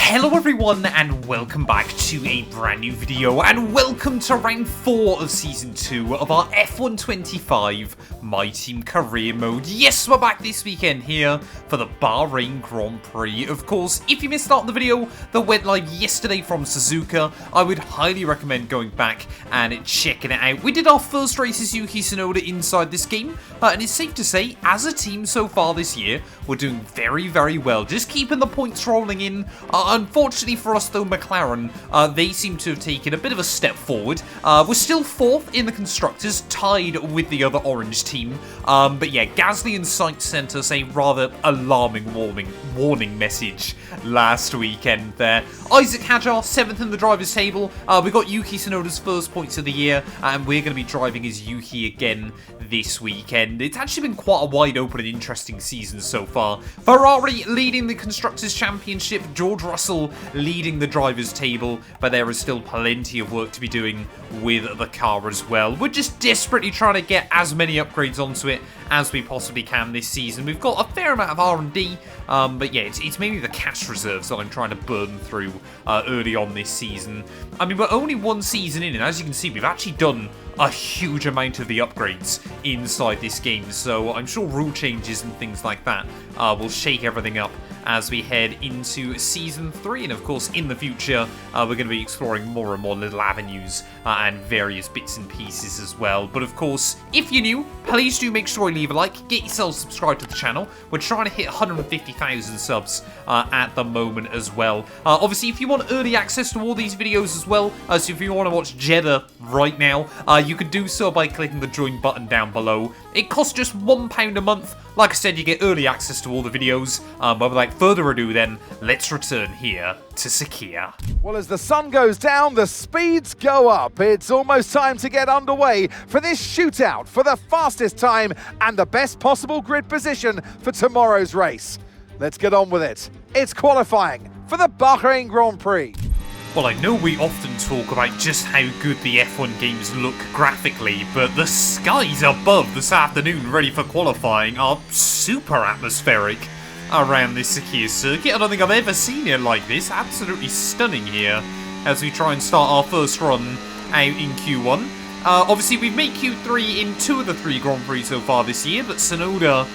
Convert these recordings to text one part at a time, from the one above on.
Hello everyone and welcome back to a brand new video and welcome to round 4 of season 2 of our F125 My Team career mode. Yes, we're back this weekend here for the Bahrain Grand Prix. Of course, if you missed out on the video that went live yesterday from Suzuka, I would highly recommend going back and checking it out. We did our first race as Yuki Tsunoda inside this game, and it's safe to say, as a team so far this year, we're doing very, very well. Just keeping the points rolling in. Unfortunately for us though, McLaren, they seem to have taken a bit of a step forward. We're still 4th in the Constructors, tied with the other orange team. But yeah, Gasly and Sainz sent us a rather alarming warning message last weekend there. Isaac Hadjar, 7th in the drivers' table. We got Yuki Tsunoda's first points of the year, and we're going to be driving as Yuki again this weekend. It's actually been quite a wide open and interesting season so far. Ferrari leading the Constructors' Championship, George Russell leading the drivers' table, but there is still plenty of work to be doing with the car as well. We're just desperately trying to get as many upgrades onto it as we possibly can this season. We've got a fair amount of R&D, but yeah, it's mainly the cash reserves that I'm trying to burn through early on this season. I mean, we're only one season in, and as you can see, we've actually done a huge amount of the upgrades inside this game, so I'm sure rule changes and things like that will shake everything up as we head into Season 3, and of course in the future we're going to be exploring more and more little avenues and various bits and pieces as well. But of course, if you're new, please do make sure you leave a like, get yourself subscribed to the channel. We're trying to hit 150,000 subs at the moment as well. Obviously, if you want early access to all these videos as well, so if you want to watch Jeddah right now, you can do so by clicking the join button down below. It costs just £1 a month. Like I said, you get early access to all the videos. But without further ado then, let's return here to Sakhir. Well, as the sun goes down, the speeds go up. It's almost time to get underway for this shootout for the fastest time and the best possible grid position for tomorrow's race. Let's get on with it. It's qualifying for the Bahrain Grand Prix. Well, I know we often talk about just how good the F1 games look graphically, but the skies above this afternoon ready for qualifying are super atmospheric around this Sakhir circuit. I don't think I've ever seen it like this. Absolutely stunning here as we try and start our first run out in Q1. Obviously, we've made Q3 in 2 of the 3 Grand Prix so far this year, but Tsunoda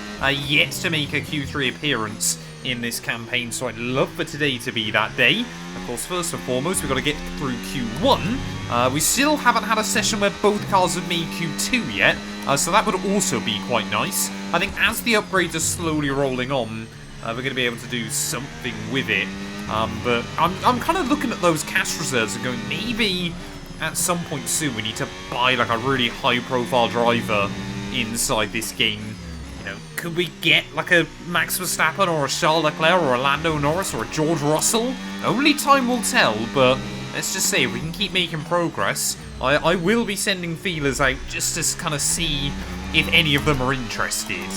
yet to make a Q3 appearance in this campaign, so I'd love for today to be that day. Of course, first and foremost, we've got to get through Q1. We still haven't had a session where both cars have made Q2 yet, so that would also be quite nice. I think as the upgrades are slowly rolling on, we're going to be able to do something with it. But I'm kind of looking at those cash reserves and going, maybe at some point soon we need to buy like a really high-profile driver inside this game. You know, could we get like a Max Verstappen or a Charles Leclerc or a Lando Norris or a George Russell? Only time will tell, but let's just say if we can keep making progress, I will be sending feelers out just to kind of see if any of them are interested.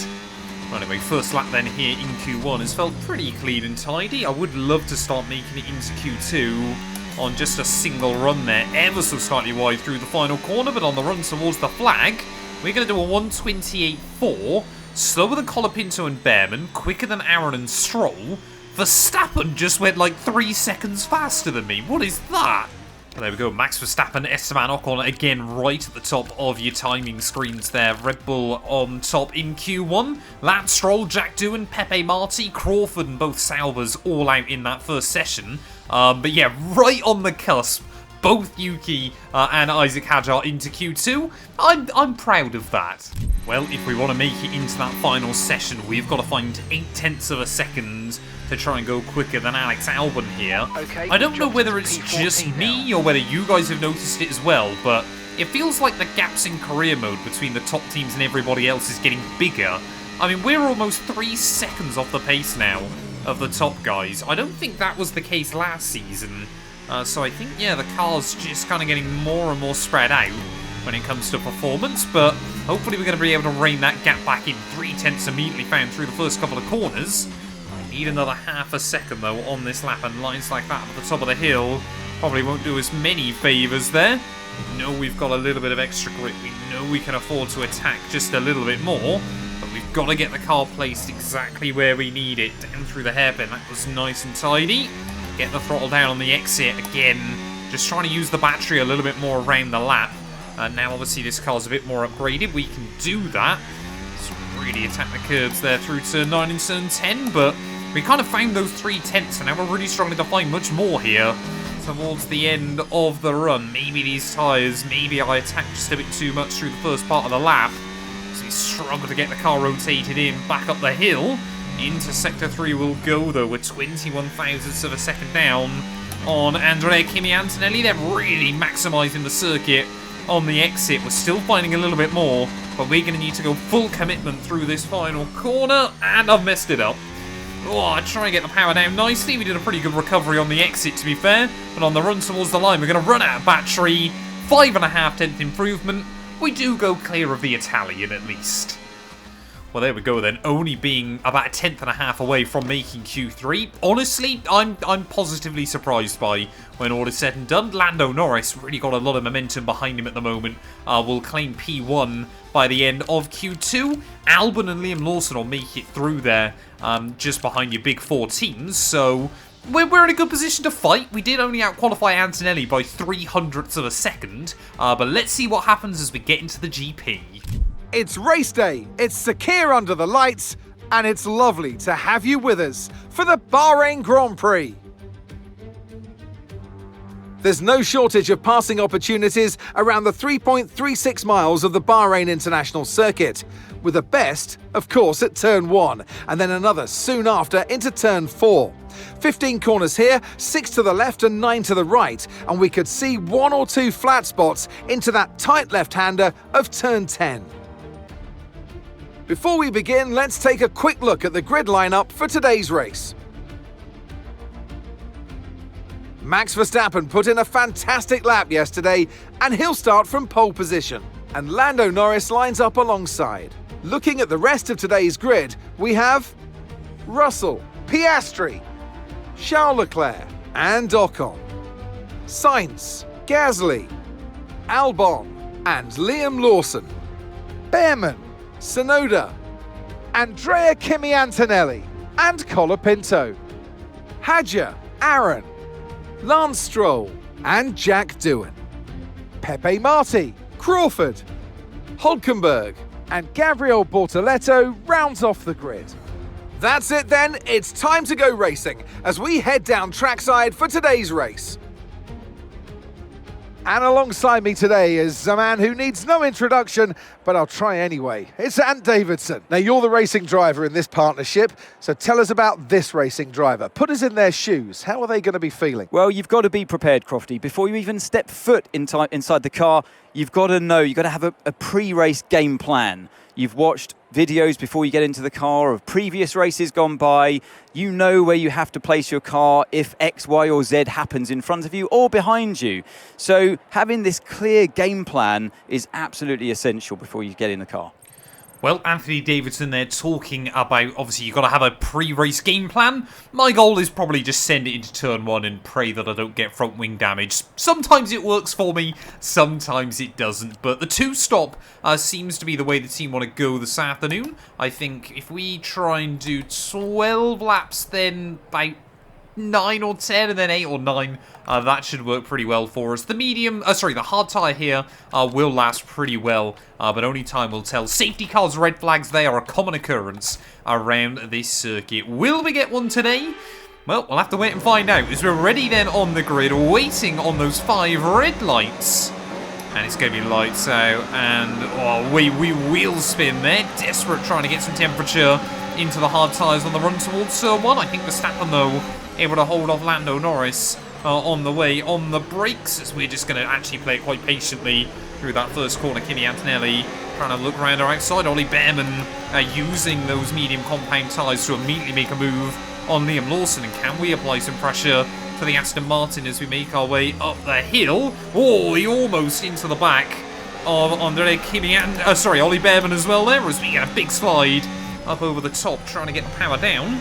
Well, anyway, first lap then here in Q1 has felt pretty clean and tidy. I would love to start making it into Q2 on just a single run there, ever so slightly wide through the final corner, but on the run towards the flag, we're going to do a 1:28.4. Slower than Colapinto and Behrman, quicker than Aaron and Stroll. Verstappen just went like 3 seconds faster than me. What is that? Well, there we go. Max Verstappen, Esteban Ocon again right at the top of your timing screens there. Red Bull on top in Q1. Lance Stroll, Jack Doohan, Pepe Marti, Crawford and both Saubers all out in that first session. But yeah, right on the cusp. Both Yuki and Isaac Hadjar into Q2. I'm proud of that. Well, if we want to make it into that final session, we've got to find 0.8 of a second to try and go quicker than Alex Albon here. Okay, I don't know whether it's just me or whether you guys have noticed it as well, but it feels like the gaps in career mode between the top teams and everybody else is getting bigger. I mean, we're almost 3 seconds off the pace now of the top guys. I don't think that was the case last season. So I think, yeah, the car's just kind of getting more and more spread out when it comes to performance, but hopefully we're going to be able to rein that gap back in. 0.3 immediately found through the first couple of corners. I need another half a second, though, on this lap, and lines like that at the top of the hill probably won't do us many favours there. We know we've got a little bit of extra grip. We know we can afford to attack just a little bit more, but we've got to get the car placed exactly where we need it, down through the hairpin. That was nice and tidy. Get the throttle down on the exit again. Just trying to use the battery a little bit more around the lap. Now, obviously, this car's a bit more upgraded. We can do that. Let's really attack the curves there through turn 9 and turn 10, but we kind of found those 3/10, and now we're really struggling to find much more here towards the end of the run. Maybe these tyres, maybe I attacked just a bit too much through the first part of the lap. So we struggle to get the car rotated in, back up the hill. Into Sector 3 we'll go, though, with 21 thousandths of a second down on Kimi Antonelli. They're really maximising the circuit on the exit. We're still finding a little bit more, but we're going to need to go full commitment through this final corner, and I've messed it up. Oh, I try and get the power down nicely. We did a pretty good recovery on the exit, to be fair, but on the run towards the line, we're going to run out of battery. 5.5 improvement. We do go clear of the Italian, at least. Well, there we go then, only being about 1.5 away from making Q3. Honestly, I'm positively surprised by when all is said and done. Lando Norris really got a lot of momentum behind him at the moment. Will claim P1 by the end of Q2. Albon and Liam Lawson will make it through there, just behind your big 4 teams. So we're in a good position to fight. We did only out-qualify Antonelli by 0.03 of a second. But let's see what happens as we get into the GP. It's race day, it's secure under the lights, and it's lovely to have you with us for the Bahrain Grand Prix. There's no shortage of passing opportunities around the 3.36 miles of the Bahrain International Circuit, with the best, of course, at turn 1, and then another soon after into turn 4. 15 corners here, 6 to the left and 9 to the right, and we could see 1 or 2 flat spots into that tight left-hander of turn 10. Before we begin, let's take a quick look at the grid lineup for today's race. Max Verstappen put in a fantastic lap yesterday, and he'll start from pole position. And Lando Norris lines up alongside. Looking at the rest of today's grid, we have Russell, Piastri, Charles Leclerc and Ocon, Sainz, Gasly, Albon and Liam Lawson, Behrman, Tsunoda, Kimi Antonelli and Colapinto, Hadja, Aaron, Lance Stroll and Jack Doohan, Pepe Marti, Crawford, Hulkenberg and Gabriel Bortoleto rounds off the grid. That's it then, it's time to go racing as we head down trackside for today's race. And alongside me today is a man who needs no introduction, but I'll try anyway. It's Ant Davidson. Now, you're the racing driver in this partnership, so tell us about this racing driver. Put us in their shoes. How are they going to be feeling? Well, you've got to be prepared, Crofty. Before you even step foot inside the car, you've got to know, you've got to have a pre-race game plan. You've watched videos before you get into the car of previous races gone by. You know where you have to place your car if X, Y or Z happens in front of you or behind you. So having this clear game plan is absolutely essential before you get in the car. Well, Anthony Davidson there talking about, obviously, you've got to have a pre-race game plan. My goal is probably just send it into turn 1 and pray that I don't get front wing damage. Sometimes it works for me, sometimes it doesn't. But the 2-stop seems to be the way the team want to go this afternoon. I think if we try and do 12 laps, then about 9 or 10 and then 8 or 9, that should work pretty well for us. The the hard tyre here will last pretty well, but only time will tell. Safety cars, red flags, they are a common occurrence around this circuit. Will we get one today? Well, we'll have to wait and find out, as we're ready then on the grid, waiting on those 5 red lights. And it's going to be lights out, and we wheel spin there, desperate trying to get some temperature into the hard tyres on the run towards turn 1. I think Verstappen, though, able to hold off Lando Norris on the way on the brakes, as we're just going to actually play it quite patiently through that first corner. Kimi Antonelli trying to look around our outside. Ollie Behrman using those medium compound tyres to immediately make a move on Liam Lawson. And can we apply some pressure to the Aston Martin as we make our way up the hill? Oh, he almost into the back of Ollie Behrman as well there, as we get a big slide up over the top, trying to get the power down.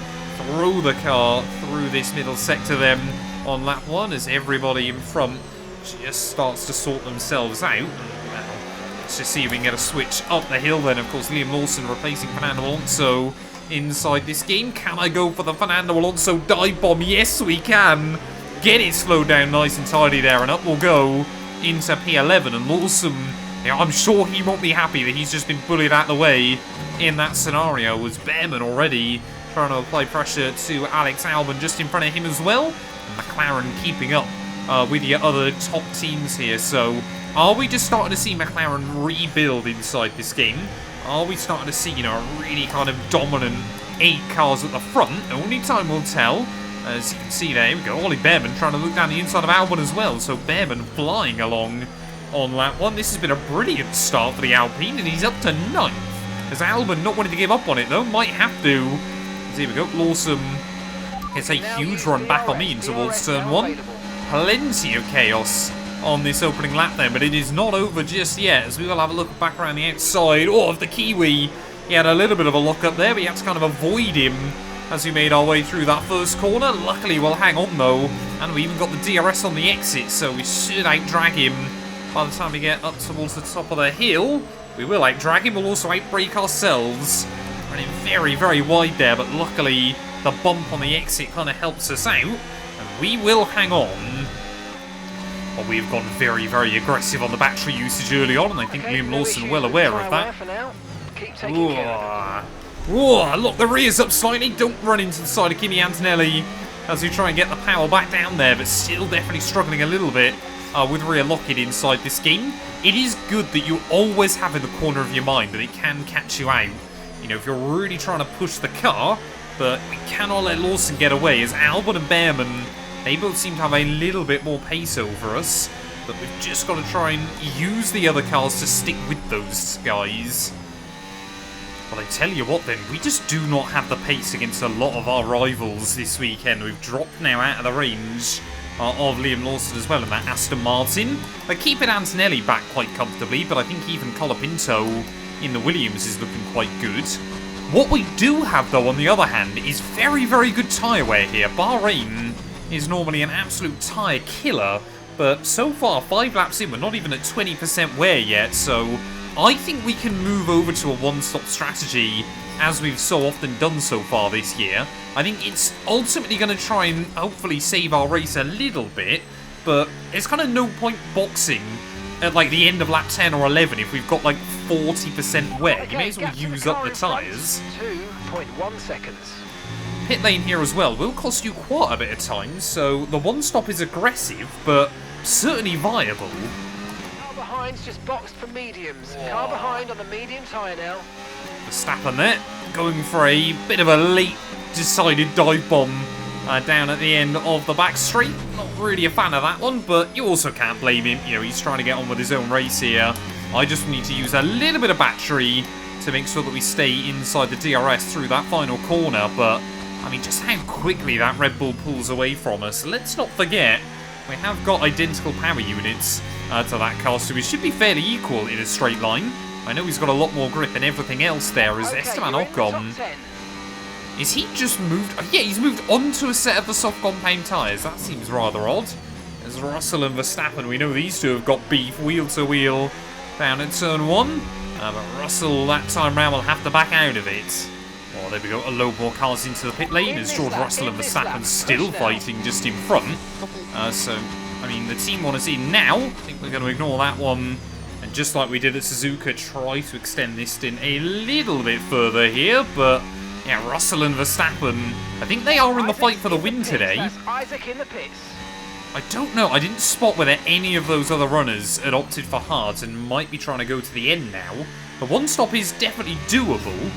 Throw the car through this middle sector then on lap 1 as everybody in front just starts to sort themselves out. Let's just see if we can get a switch up the hill then. Of course, Liam Lawson replacing Fernando Alonso inside this game. Can I go for the Fernando Alonso dive bomb? Yes, we can. Get it slowed down nice and tidy there, and up we'll go into P11. And Lawson, I'm sure he won't be happy that he's just been bullied out of the way in that scenario. Was Behrman already trying to apply pressure to Alex Albon just in front of him as well? And McLaren keeping up with the other top teams here. So are we just starting to see McLaren rebuild inside this game? Are we starting to see, a really kind of dominant 8 cars at the front? Only time will tell. As you can see there, here we go. Ollie Behrman trying to look down the inside of Albon as well. So Behrman flying along on lap 1. This has been a brilliant start for the Alpine, and he's up to 9th. As Albon not wanting to give up on it, though, might have to. As here we go, Lawson gets a huge run back on me in towards turn 1. Plenty of chaos on this opening lap then, but it is not over just yet, as we will have a look back around the outside of the Kiwi. He had a little bit of a lock up there, but he had to kind of avoid him as we made our way through that first corner. Luckily, we'll hang on though, and we even got the DRS on the exit, so we should out-drag him by the time we get up towards the top of the hill. We will out-drag him, we'll also out-brake ourselves. Running very, very wide there, but luckily the bump on the exit kind of helps us out, and we will hang on. Well, we've gone very, very aggressive on the battery usage early on, and I think Liam Lawson well aware of that. Look, the rear's up slightly. Don't run into the side of Kimi Antonelli as we try and get the power back down there, but still definitely struggling a little bit with rear lock-in inside this game. It is good that you always have in the corner of your mind that it can catch you out. If you're really trying to push the car, but we cannot let Lawson get away, as Albon and Behrman, they both seem to have a little bit more pace over us, but we've just got to try and use the other cars to stick with those guys. Well, I tell you what then, we just do not have the pace against a lot of our rivals this weekend. We've dropped now out of the range of Liam Lawson as well in that Aston Martin. They're keeping Antonelli back quite comfortably, but I think even Colapinto in the Williams is looking quite good. What we do have, though, on the other hand, is very, very good tyre wear here. Bahrain is normally an absolute tyre killer, but so far, 5 laps in, we're not even at 20% wear yet, so I think we can move over to a one-stop strategy, as we've so often done so far this year. I think it's ultimately going to try and hopefully save our race a little bit, but there's kind of no point boxing at like the end of lap 10 or 11 if we've got like 40% wear. You may as well use up the tyres. 2.1 seconds. Pit lane here as well will cost you quite a bit of time, so the one stop is aggressive, but certainly viable. Car behind's just boxed for mediums. Car behind on the medium tyre now. Verstappen there, going for a bit of a late decided dive bomb down at the end of the back straight. Not really a fan of that one, but you also can't blame him. He's trying to get on with his own race here. I just need to use a little bit of battery to make sure that we stay inside the DRS through that final corner, but I mean, just how quickly that Red Bull pulls away from us. Let's not forget, we have got identical power units to that car, so we should be fairly equal in a straight line. I know he's got a lot more grip and everything else there, as Esteban Ocon. Is he just moved? Oh, yeah, he's moved onto a set of the soft compound tyres. That seems rather odd. As Russell and Verstappen, we know these two have got beef wheel to wheel down at turn 1. But Russell that time round will have to back out of it. Oh, there we go. A load more cars into the pit lane as George Russell and Verstappen still fighting just in front. So, I mean, the team want us in now. I think we're going to ignore that one. And just like we did at Suzuka, try to extend this stint a little bit further here. But, yeah, Russell and Verstappen, I think they are in the fight for the win today. Isaac in the pits. I don't know. I didn't spot whether any of those other runners had opted for hards and might be trying to go to the end now. The one stop is definitely doable.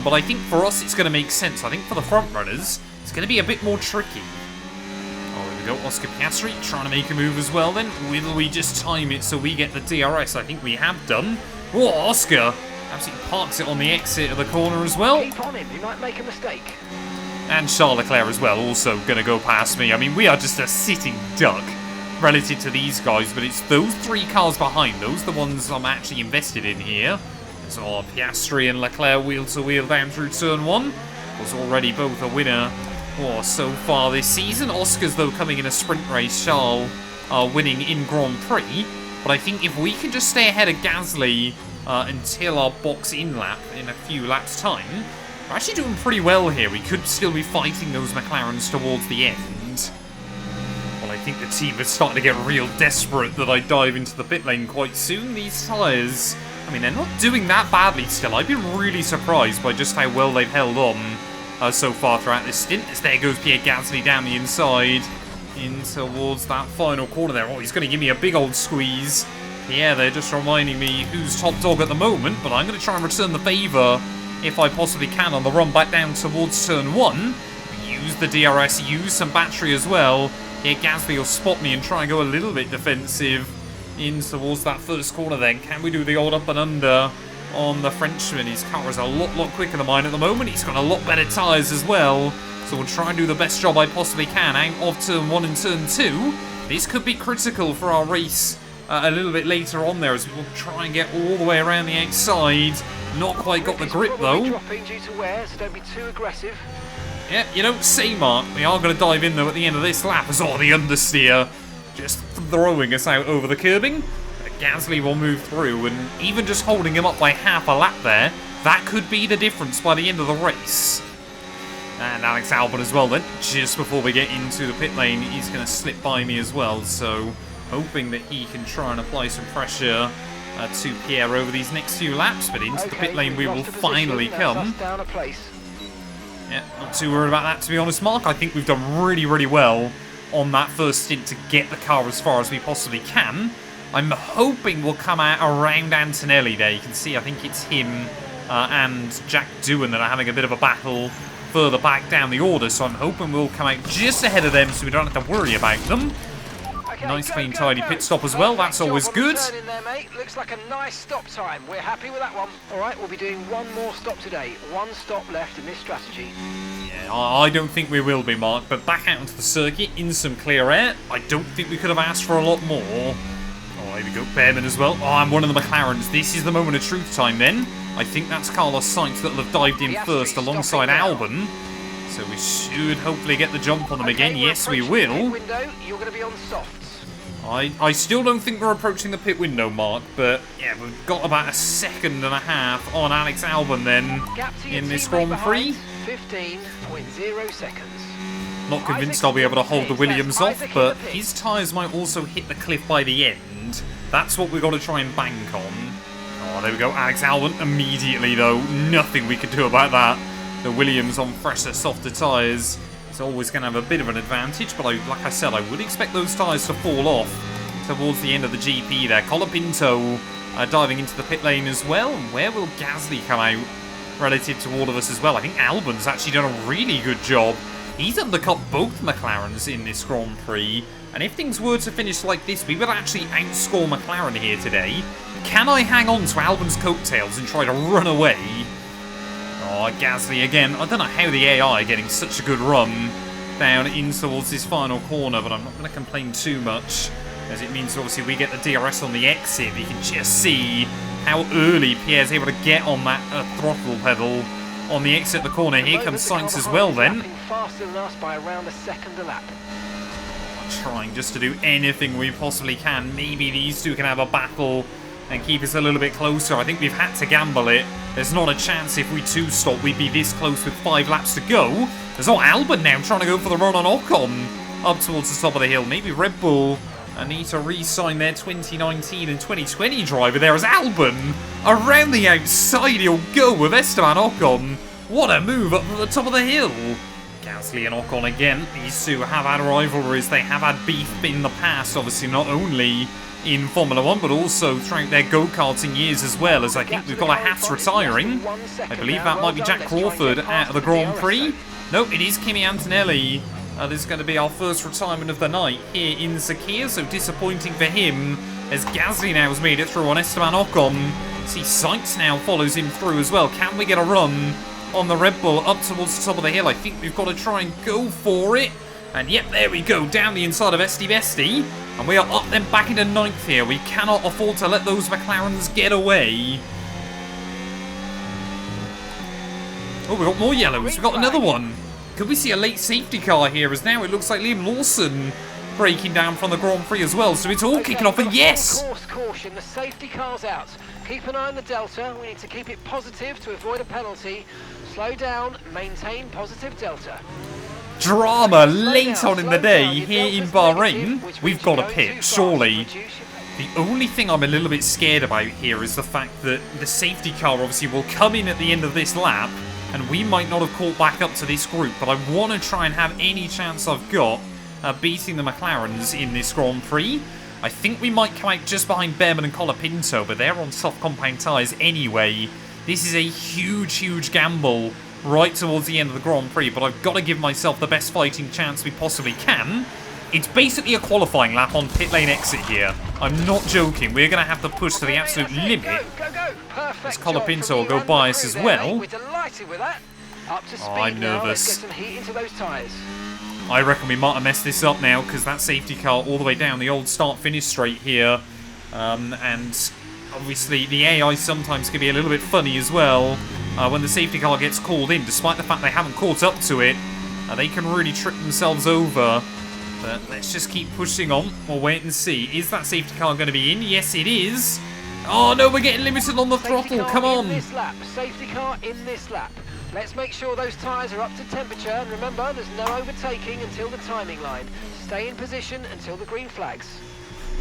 But I think for us it's going to make sense. I think for the front runners, it's going to be a bit more tricky. Oh, there we go. Oscar Piastri trying to make a move as well then. Will we just time it so we get the DRS? I think we have done. Oh, Oscar absolutely parks it on the exit of the corner as well. Keep on him, he might make a mistake. And Charles Leclerc as well, also going to go past me. I mean, we are just a sitting duck relative to these guys, but it's those 3 cars behind. Those are the ones I'm actually invested in here. So Piastri and Leclerc wheel to wheel down through turn 1. Was already both a winner so far this season. Oscar's, though, coming in a sprint race. Charles winning in Grand Prix. But I think if we can just stay ahead of Gasly until our box-in lap in a few laps' time, We're actually doing pretty well here. We could still be fighting those McLarens towards the end. Well, I think the team is starting to get real desperate that I dive into the pit lane quite soon. These tyres, I mean, they're not doing that badly still. I've been really surprised by just how well they've held on so far throughout this stint. As there goes Pierre Gasly down the inside in towards that final corner there. Oh, he's going to give me a big old squeeze. Yeah, they're just reminding me who's top dog at the moment, but I'm going to try and return the favour if I possibly can on the run back down towards turn 1. Use the DRS, use some battery as well. Here Gasly will spot me and try and go a little bit defensive in towards that first corner then. Can we do the old up and under on the Frenchman? His car is a lot quicker than mine at the moment. He's got a lot better tyres as well. So we'll try and do the best job I possibly can out of turn 1 and turn 2. This could be critical for our race a little bit later on there, as we'll try and get all the way around the outside. Not quite got the grip though. Dropping due to wear, so don't be too aggressive. Yeah, you don't say, Mark. We are going to dive in though at the end of this lap, as the understeer just throwing us out over the curbing. Gasly will move through, and even just holding him up by half a lap there, that could be the difference by the end of the race. And Alex Albon as well then, just before we get into the pit lane, he's going to slip by me as well, so hoping that he can try and apply some pressure to Pierre over these next few laps, but into the pit lane we will finally come. Yeah, not too worried about that, to be honest, Mark. I think we've done really well on that first stint to get the car as far as we possibly can. I'm hoping we'll come out around Antonelli there. You can see, I think it's him and Jack Doohan that are having a bit of a battle further back down the order, so I'm hoping we'll come out just ahead of them so we don't have to worry about them. Okay, nice, clean, tidy pit stop as well. That's always good. There, mate. Looks like a nice stop time. We're happy with that one. All right, we'll be doing one more stop today. One stop left in this strategy. Yeah, I don't think we will be, Mark, but back out onto the circuit in some clear air. I don't think we could have asked for a lot more. Oh, here we go. Behrman as well. Oh, I'm one of the McLarens. This is the moment of truth time then. I think that's Carlos Sainz that'll have dived in first alongside Albon. So we should hopefully get the jump on them again. Yes, we will. Window, you're going to be on softs. I still don't think we're approaching the pit window, Mark, but yeah, we've got about a second and a half on Alex Albon then in this Grand Prix. 15.0 seconds. Not convinced I'll be able to hold the Williams off, but his tyres might also hit the cliff by the end. That's what we've got to try and bank on. Oh, there we go. Alex Albon immediately, though. Nothing we could do about that. The Williams on fresher, softer tyres is always going to have a bit of an advantage, but like I said, I would expect those tyres to fall off towards the end of the GP there. Colapinto diving into the pit lane as well. And where will Gasly come out relative to all of us as well? I think Albon's actually done a really good job. He's undercut both McLarens in this Grand Prix, and if things were to finish like this, we would actually outscore McLaren here today. Can I hang on to Albon's coattails and try to run away? Oh, Gasly again. I don't know how the AI are getting such a good run down in towards this final corner, but I'm not going to complain too much, as it means obviously we get the DRS on the exit. You can just see how early Pierre's able to get on that throttle pedal on the exit of the corner. Here comes Sainz as well then. Faster than us by around a second a lap. Trying just to do anything we possibly can. Maybe these two can have a battle and keep us a little bit closer. I think we've had to gamble it. There's not a chance if we two-stop we'd be this close with 5 laps to go. There's Albon now trying to go for the run on Ocon up towards the top of the hill. Maybe Red Bull need to re-sign their 2019 and 2020 driver there as Albon. Around the outside he'll go with Esteban Ocon. What a move up from the top of the hill. Gasly and Ocon again. These two have had rivalries. They have had beef in the past, obviously not only in Formula 1, but also throughout their go-karting years as well, as I think we've got a Haas retiring. I believe that might be Jack Crawford out of the Grand Prix. Nope, it is Kimi Antonelli. This is going to be our first retirement of the night here in Sakhir, so disappointing for him, as Gasly now has made it through on Esteban Ocon. See, Sainz now follows him through as well. Can we get a run on the Red Bull up towards the top of the hill? I think we've got to try and go for it. And yep, there we go, down the inside of Esti Besti. And we are up then back into 9th here. We cannot afford to let those McLarens get away. Oh, we've got more yellows. We've got another one. Could we see a late safety car here, as now it looks like Liam Lawson breaking down from the Grand Prix as well. So it's all kicking off, and yes! Course caution, the safety car's out. Keep an eye on the delta. We need to keep it positive to avoid a penalty. Slow down, maintain positive delta. Drama late on in the day here in Bahrain. We've got a pit, surely. The only thing I'm a little bit scared about here is the fact that the safety car obviously will come in at the end of this lap, and we might not have caught back up to this group, but I want to try and have any chance I've got beating the McLarens in this Grand Prix. I think we might come out just behind Behrman and Colapinto, but they're on soft compound tyres anyway. This is a huge, huge gamble right towards the end of the Grand Prix, but I've got to give myself the best fighting chance we possibly can. It's basically a qualifying lap on pit lane exit here. I'm not joking. We're going to have to push to the absolute limit. As Colapinto will go by us as well. Oh, I'm nervous. I reckon we might have messed this up now, because that safety car all the way down the old start-finish straight here. And obviously the AI sometimes can be a little bit funny as well. When the safety car gets called in, despite the fact they haven't caught up to it, they can really trip themselves over. But let's just keep pushing on. We'll wait and see. Is that safety car going to be in? Yes, it is. Oh, no, we're getting limited on the throttle. Come on. Safety car in this lap. Let's make sure those tyres are up to temperature. And remember, there's no overtaking until the timing line. Stay in position until the green flags.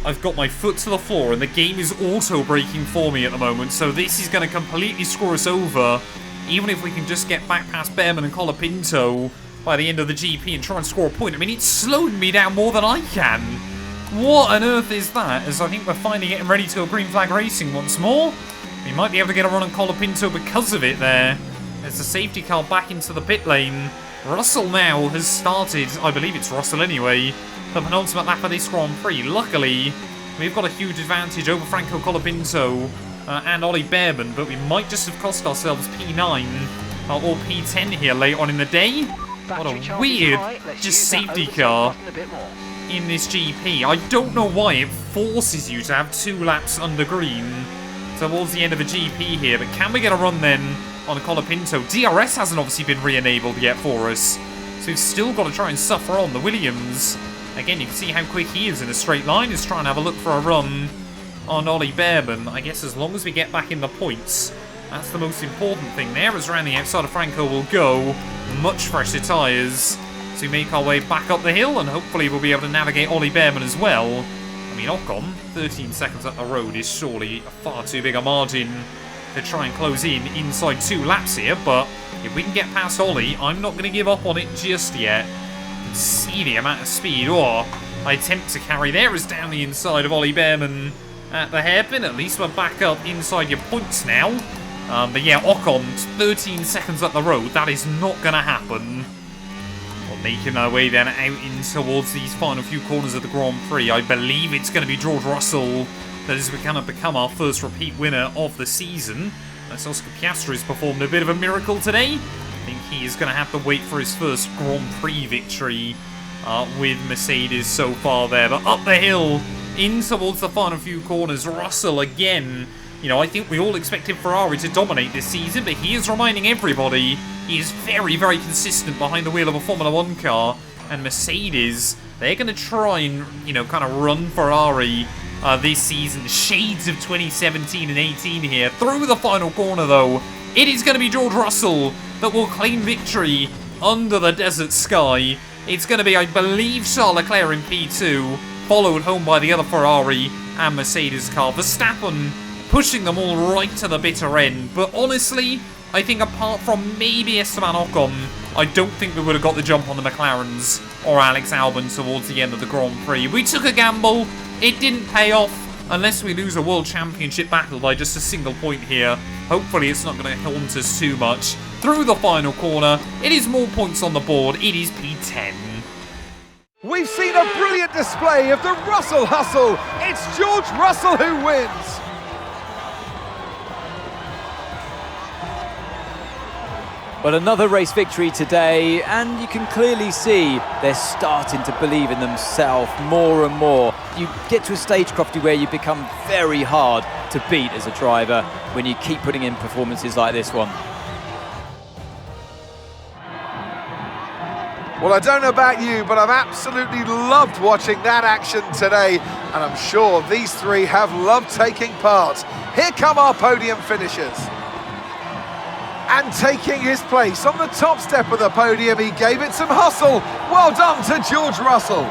I've got my foot to the floor, and the game is auto-braking for me at the moment, so this is going to completely screw us over. Even if we can just get back past Behrman and Colapinto by the end of the GP and try and score a point. I mean, it's slowed me down more than I can. What on earth is that? As I think we're finally getting ready to go green flag racing once more. We might be able to get a run on Colapinto because of it there. There's the safety car back into the pit lane. Russell now has started, I believe it's Russell anyway, the penultimate lap of this Grand Prix. Luckily, we've got a huge advantage over Franco Colapinto and Ollie Behrman, but we might just have cost ourselves P9 or P10 here late on in the day. What a weird just safety car in this GP. I don't know why it forces you to have 2 laps under green towards the end of a GP here, but can we get a run then on Colapinto? DRS hasn't obviously been re-enabled yet for us, so we've still got to try and suffer on. The Williams, again, you can see how quick he is in a straight line. Is trying to have a look for a run on Ollie Behrman. I guess as long as we get back in the points, that's the most important thing there, as around the outside of Franco will go. Much fresher tyres. So we make our way back up the hill, and hopefully we'll be able to navigate Ollie Behrman as well. I mean, Ocon, 13 seconds up the road is surely a far too big a margin to try and close in inside 2 laps here, but if we can get past Ollie, I'm not going to give up on it just yet. You can see the amount of speed. Oh, I attempt to carry there is down the inside of Ollie Behrman at the hairpin. At least we're back up inside your points now. But yeah, Ocon, 13 seconds up the road. That is not going to happen. We're making our way then out in towards these final few corners of the Grand Prix. I believe it's going to be George Russell that is going to become our first repeat winner of the season. As Oscar Piastri has performed a bit of a miracle today. I think he is going to have to wait for his first Grand Prix victory with Mercedes so far there. But up the hill, in towards the final few corners, Russell again. You know, I think we all expected Ferrari to dominate this season, but he is reminding everybody he is very, very consistent behind the wheel of a Formula 1 car. And Mercedes, they're going to try and, you know, kind of run Ferrari this season. Shades of 2017 and 18 here. Through the final corner, though, it is going to be George Russell that will claim victory under the desert sky. It's going to be, I believe, Charles Leclerc in P2, followed home by the other Ferrari and Mercedes car. Verstappen pushing them all right to the bitter end. But honestly, I think apart from maybe Esteban Ocon, I don't think we would have got the jump on the McLarens or Alex Albon towards the end of the Grand Prix. We took a gamble. It didn't pay off unless we lose a World Championship battle by just a single point here. Hopefully it's not going to haunt us too much. Through the final corner, it is more points on the board. It is P10. We've seen a brilliant display of the Russell hustle. It's George Russell who wins. But another race victory today, and you can clearly see they're starting to believe in themselves more and more. You get to a stage, Crofty, where you become very hard to beat as a driver when you keep putting in performances like this one. Well, I don't know about you, but I've absolutely loved watching that action today, and I'm sure these three have loved taking part. Here come our podium finishers. And taking his place on the top step of the podium, he gave it some hustle. Well done to George Russell.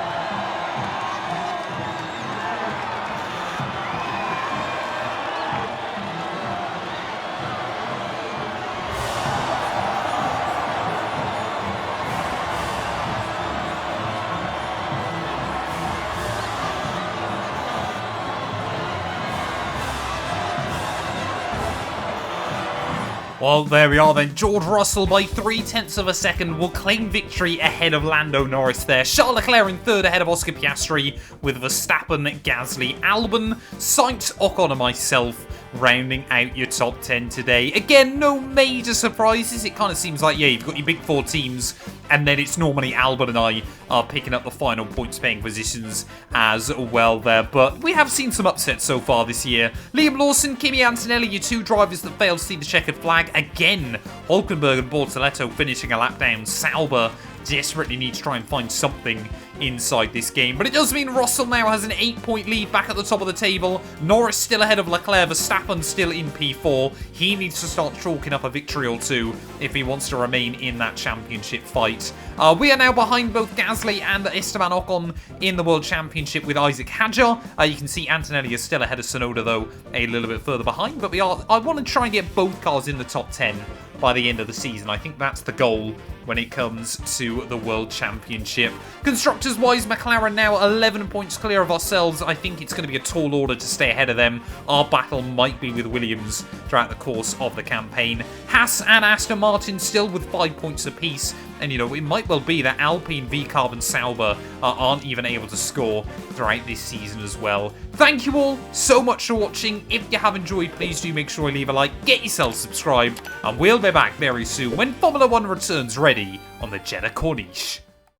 Well, there we are then. George Russell by 0.3 of a second will claim victory ahead of Lando Norris there. Charles Leclerc in third ahead of Oscar Piastri with Verstappen, Gasly, Albon, Sainz, Ocon and myself rounding out your top 10 today. Again, no major surprises. It kind of seems like, yeah, you've got your big four teams and then it's normally Albon and I are picking up the final points-paying positions as well there. But we have seen some upsets so far this year. Liam Lawson, Kimi Antonelli, your two drivers that failed to see the checkered flag. Again, Hulkenberg and Bortoletto finishing a lap down. Sauber desperately need to try and find something inside this game. But it does mean Russell now has an 8-point lead back at the top of the table. Norris still ahead of Leclerc. Verstappen still in P4. He needs to start chalking up a victory or two if he wants to remain in that championship fight. We are now behind both Gasly and Esteban Ocon in the World Championship with Isaac Hadjar. You can see Antonelli is still ahead of Tsunoda, though, a little bit further behind. But I want to try and get both cars in the top 10 by the end of the season. I think that's the goal when it comes to the World Championship. Constructors-wise, McLaren now 11 points clear of ourselves. I think it's going to be a tall order to stay ahead of them. Our battle might be with Williams throughout the course of the campaign. Haas and Aston Martin still with 5 points apiece. And, you know, it might well be that Alpine, VCarb and Sauber aren't even able to score throughout this season as well. Thank you all so much for watching. If you have enjoyed, please do make sure you leave a like, get yourself subscribed, and we'll be back very soon when Formula 1 returns ready on the Jeddah Corniche.